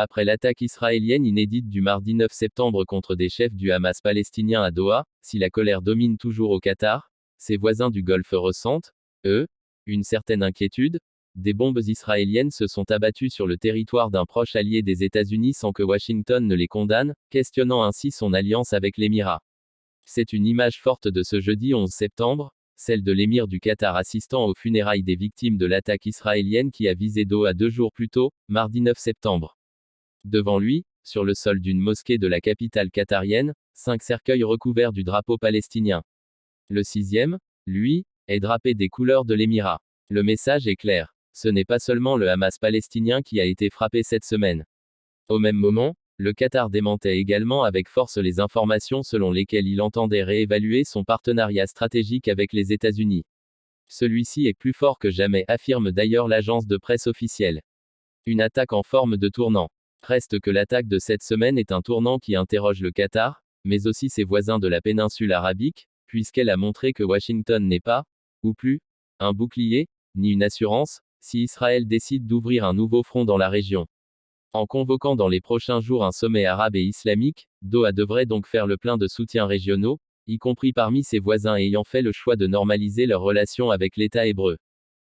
Après l'attaque israélienne inédite du mardi 9 septembre contre des chefs du Hamas palestinien à Doha, si la colère domine toujours au Qatar, ses voisins du Golfe ressentent, eux, une certaine inquiétude. Des bombes israéliennes se sont abattues sur le territoire d'un proche allié des États-Unis sans que Washington ne les condamne, questionnant ainsi son alliance avec l'Émirat. C'est une image forte de ce jeudi 11 septembre, celle de l'émir du Qatar assistant aux funérailles des victimes de l'attaque israélienne qui a visé Doha 2 jours plus tôt, mardi 9 septembre. Devant lui, sur le sol d'une mosquée de la capitale qatarienne, 5 cercueils recouverts du drapeau palestinien. Le 6e, lui, est drapé des couleurs de l'Émirat. Le message est clair. Ce n'est pas seulement le Hamas palestinien qui a été frappé cette semaine. Au même moment, le Qatar démentait également avec force les informations selon lesquelles il entendait réévaluer son partenariat stratégique avec les États-Unis. Celui-ci est plus fort que jamais, affirme d'ailleurs l'agence de presse officielle. Une attaque en forme de tournant. Reste que l'attaque de cette semaine est un tournant qui interroge le Qatar, mais aussi ses voisins de la péninsule arabique, puisqu'elle a montré que Washington n'est pas, ou plus, un bouclier, ni une assurance, si Israël décide d'ouvrir un nouveau front dans la région. En convoquant dans les prochains jours un sommet arabe et islamique, Doha devrait donc faire le plein de soutiens régionaux, y compris parmi ses voisins ayant fait le choix de normaliser leurs relations avec l'État hébreu.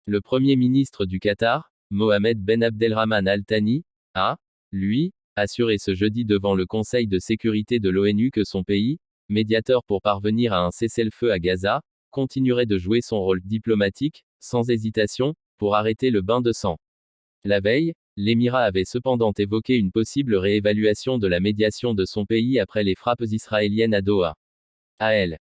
Le Premier ministre du Qatar, Mohamed Ben Abdelrahman Al Thani, a, lui, assuré ce jeudi devant le Conseil de sécurité de l'ONU que son pays, médiateur pour parvenir à un cessez-le-feu à Gaza, continuerait de jouer son rôle diplomatique, sans hésitation, pour arrêter le bain de sang. La veille, l'Émirat avait cependant évoqué une possible réévaluation de la médiation de son pays après les frappes israéliennes à Doha. À elle.